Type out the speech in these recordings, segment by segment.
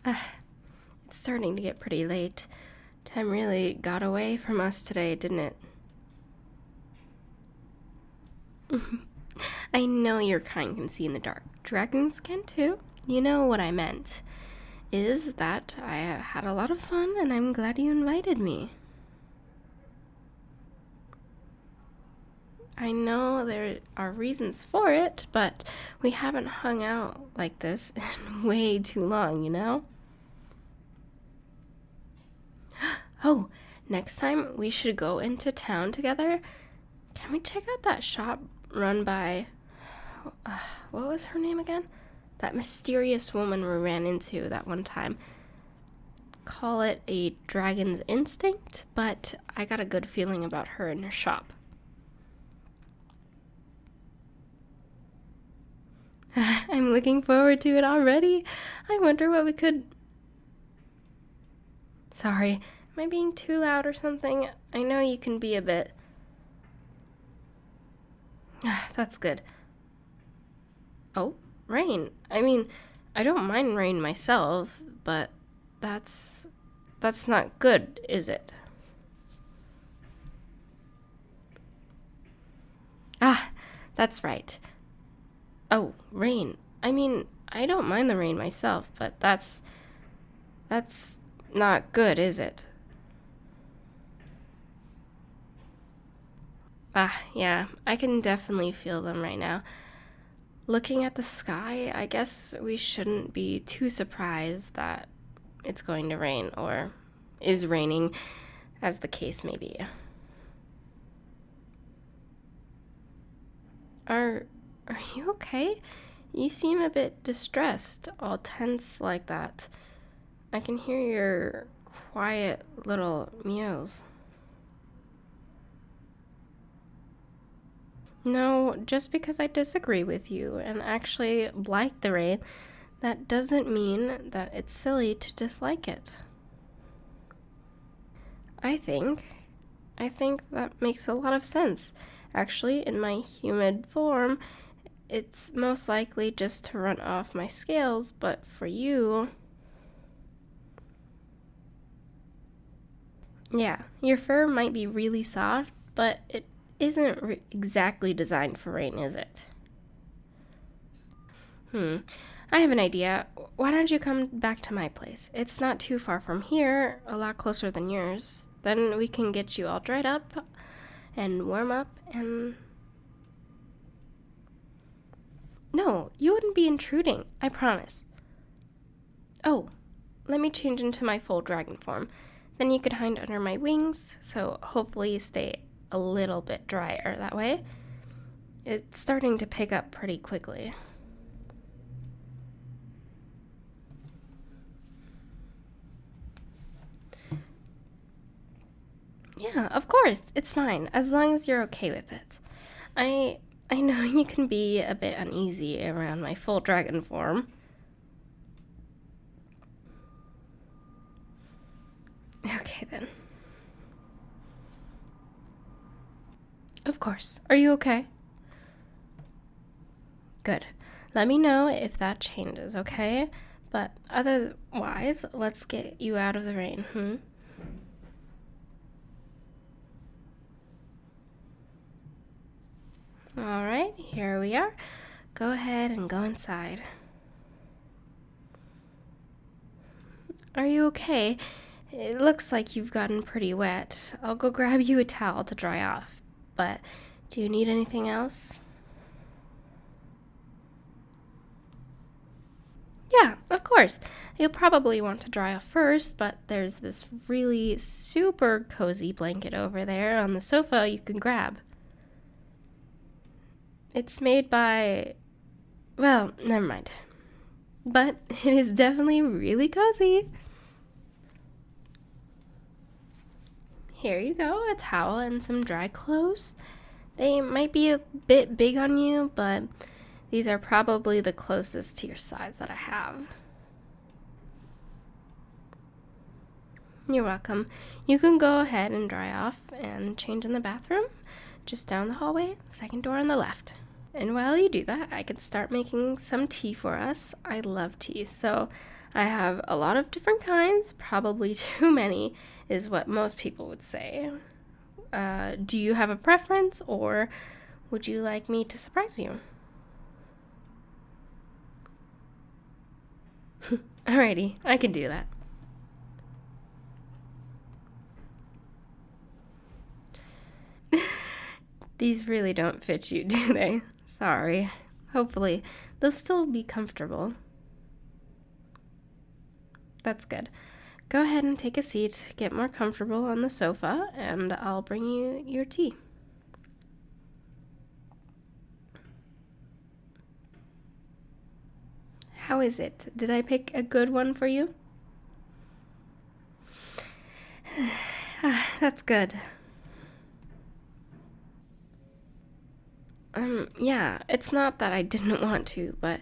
It's starting to get pretty late. Time really got away from us today, didn't it? I know your kind can see in the dark. Dragons can too. You know what I meant. Is that I had a lot of fun and I'm glad you invited me. I know there are reasons for it, but we haven't hung out like this in way too long, you know? Oh, next time we should go into town together. Can we check out that shop run by. What was her name again? That mysterious woman we ran into that one time. Call it a dragon's instinct, but I got a good feeling about her in her shop. I'm looking forward to it already. I wonder what we could. Sorry, am I being too loud or something? I know you can be a bit. That's good. Oh, rain. I mean, I don't mind rain myself, but that's not good, is it? Ah, that's right. Oh, rain. I mean, I don't mind the rain myself, but that's not good, is it? Ah, yeah, I can definitely feel them right now. Looking at the sky, I guess we shouldn't be too surprised that it's going to rain or is raining, as the case may be. Are you okay? You seem a bit distressed, all tense like that. I can hear your quiet little meows. No, just because I disagree with you and actually like the rain, that doesn't mean that it's silly to dislike it. I think that makes a lot of sense. Actually, in my humid form, it's most likely just to run off my scales, but for you. Yeah, your fur might be really soft, but it isn't exactly designed for rain, is it? I have an idea. Why don't you come back to my place? It's not too far from here, a lot closer than yours. Then we can get you all dried up and warm up and. No, you wouldn't be intruding, I promise. Oh, let me change into my full dragon form. Then you could hide under my wings, so hopefully you stay a little bit drier that way. It's starting to pick up pretty quickly. Yeah, of course. It's fine, as long as you're okay with it. I know you can be a bit uneasy around my full dragon form. Okay then. Of course. Are you okay? Good. Let me know if that changes, okay? But otherwise, let's get you out of the rain, All right, here we are. Go ahead and go inside. Are you okay? It looks like you've gotten pretty wet. I'll go grab you a towel to dry off. But do you need anything else? Yeah, of course. You'll probably want to dry off first, but there's this really super cozy blanket over there on the sofa you can grab. It's made by. Well, never mind. But it is definitely really cozy. Here you go, a towel and some dry clothes. They might be a bit big on you, but these are probably the closest to your size that I have. You're welcome. You can go ahead and dry off and change in the bathroom, just down the hallway, second door on the left. And while you do that, I could start making some tea for us. I love tea, so I have a lot of different kinds, probably too many, is what most people would say. Do you have a preference, or would you like me to surprise you? Alrighty, I can do that. These really don't fit you, do they? Sorry. Hopefully, they'll still be comfortable. That's good. Go ahead and take a seat, get more comfortable on the sofa, and I'll bring you your tea. How is it? Did I pick a good one for you? That's good. Yeah, it's not that I didn't want to, but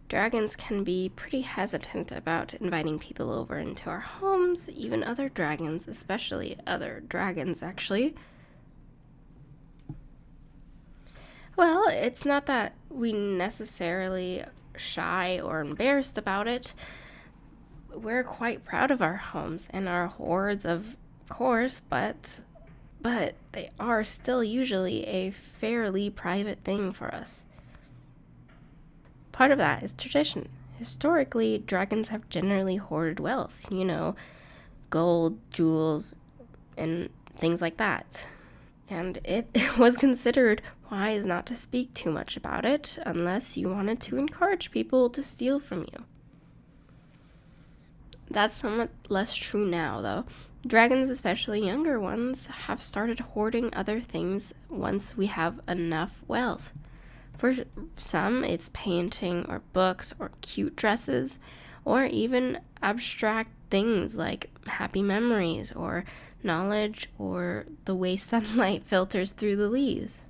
dragons can be pretty hesitant about inviting people over into our homes, even other dragons, especially other dragons, actually. Well, it's not that we necessarily shy or embarrassed about it. We're quite proud of our homes and our hordes, of course, but they are still usually a fairly private thing for us. Part of that is tradition. Historically, dragons have generally hoarded wealth, gold, jewels, and things like that. And it was considered wise not to speak too much about it unless you wanted to encourage people to steal from you. That's somewhat less true now, though. Dragons, especially younger ones, have started hoarding other things once we have enough wealth. For some, it's painting or books or cute dresses or even abstract things like happy memories or knowledge or the way sunlight filters through the leaves.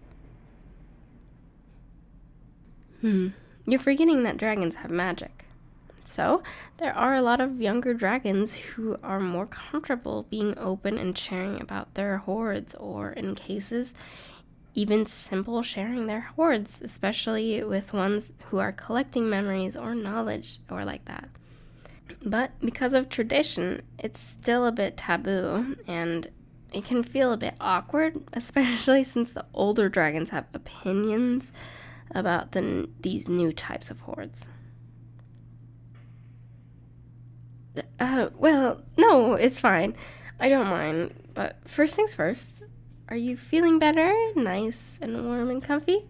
You're forgetting that dragons have magic. So, there are a lot of younger dragons who are more comfortable being open and sharing about their hoards, or in cases, even simple sharing their hoards, especially with ones who are collecting memories or knowledge or like that. But because of tradition, it's still a bit taboo, and it can feel a bit awkward, especially since the older dragons have opinions about these new types of hoards. Well, no, it's fine. I don't mind. But first things first, are you feeling better? Nice and warm and comfy?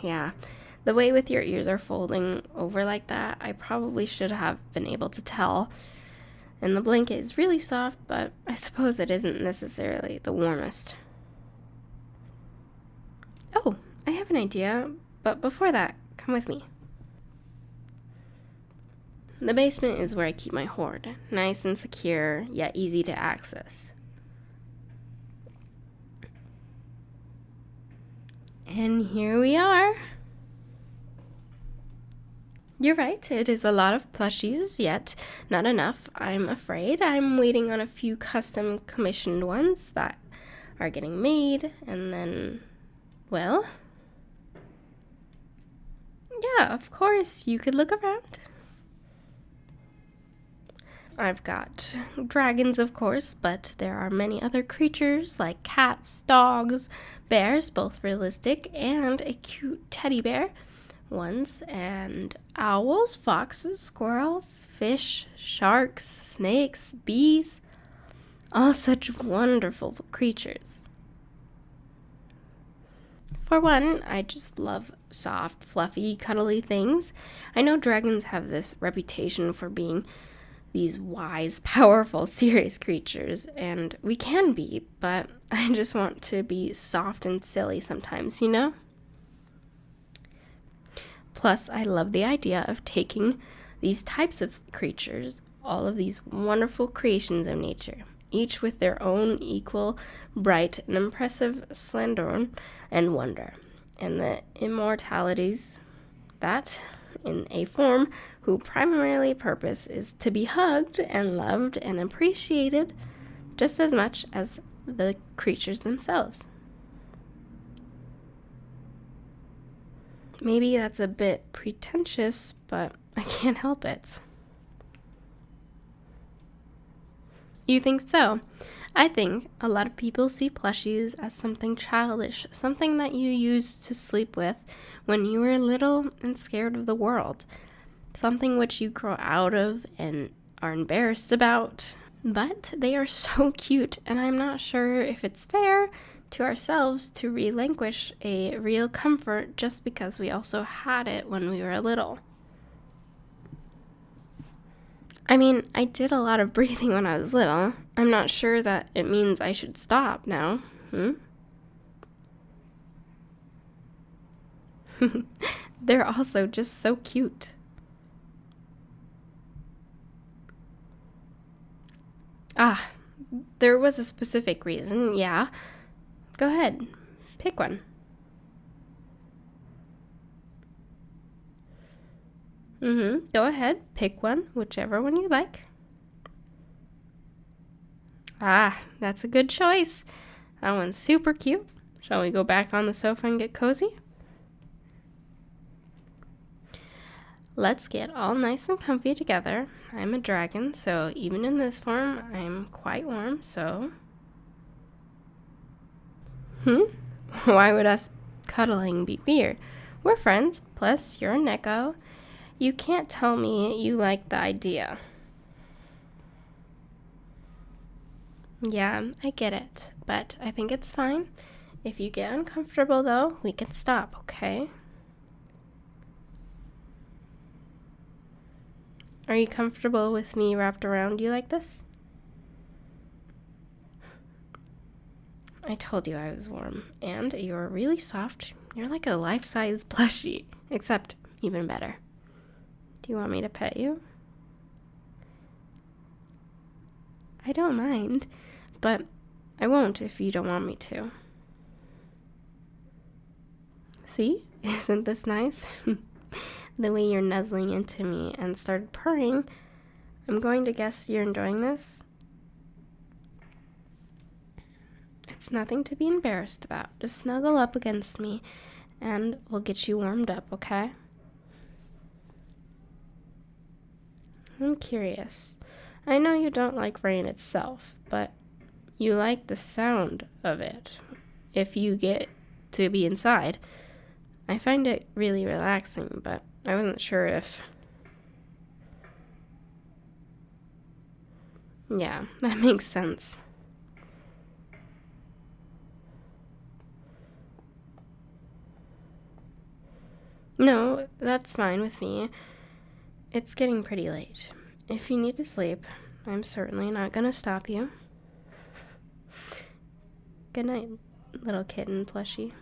Yeah. The way with your ears are folding over like that, I probably should have been able to tell. And the blanket is really soft, but I suppose it isn't necessarily the warmest. Oh, I have an idea, but before that, come with me. The basement is where I keep my hoard, nice and secure, yet easy to access. And here we are. You're right, it is a lot of plushies, yet not enough, I'm afraid. I'm waiting on a few custom commissioned ones that are getting made, and then, well, yeah, of course, you could look around. I've got dragons, of course, but there are many other creatures like cats, dogs, bears, both realistic, and a cute teddy bear ones, and owls, foxes, squirrels, fish, sharks, snakes, bees, all such wonderful creatures. For one, I just love soft, fluffy, cuddly things. I know dragons have this reputation for being these wise, powerful, serious creatures, and we can be, but I just want to be soft and silly sometimes, Plus, I love the idea of taking these types of creatures, all of these wonderful creations of nature, each with their own equal, bright, and impressive splendor and wonder, and the immortalities that, in a form whose primarily purpose is to be hugged and loved and appreciated, just as much as the creatures themselves. Maybe that's a bit pretentious, but I can't help it. You think so? I think a lot of people see plushies as something childish, something that you used to sleep with when you were little and scared of the world, something which you grow out of and are embarrassed about. But they are so cute, and I'm not sure if it's fair to ourselves to relinquish a real comfort just because we also had it when we were little. I mean, I did a lot of breathing when I was little. I'm not sure that it means I should stop now. They're also just so cute. Ah, there was a specific reason, yeah. Go ahead, pick one. Go ahead, pick one, whichever one you like. Ah, that's a good choice. That one's super cute. Shall we go back on the sofa and get cozy? Let's get all nice and comfy together. I'm a dragon, so even in this form, I'm quite warm, so... Why would us cuddling be weird? We're friends, plus you're a neko. You can't tell me you like the idea. Yeah, I get it, but I think it's fine. If you get uncomfortable, though, we can stop, okay? Are you comfortable with me wrapped around you like this? I told you I was warm, and you're really soft. You're like a life-size plushie, except even better. Do you want me to pet you? I don't mind, but I won't if you don't want me to. See? Isn't this nice? The way you're nuzzling into me and started purring, I'm going to guess you're enjoying this. It's nothing to be embarrassed about. Just snuggle up against me and we'll get you warmed up, okay? I'm curious. I know you don't like rain itself, but you like the sound of it if you get to be inside. I find it really relaxing, but I wasn't sure if... Yeah, that makes sense. No, that's fine with me. It's getting pretty late. If you need to sleep, I'm certainly not gonna stop you. Good night, little kitten plushie.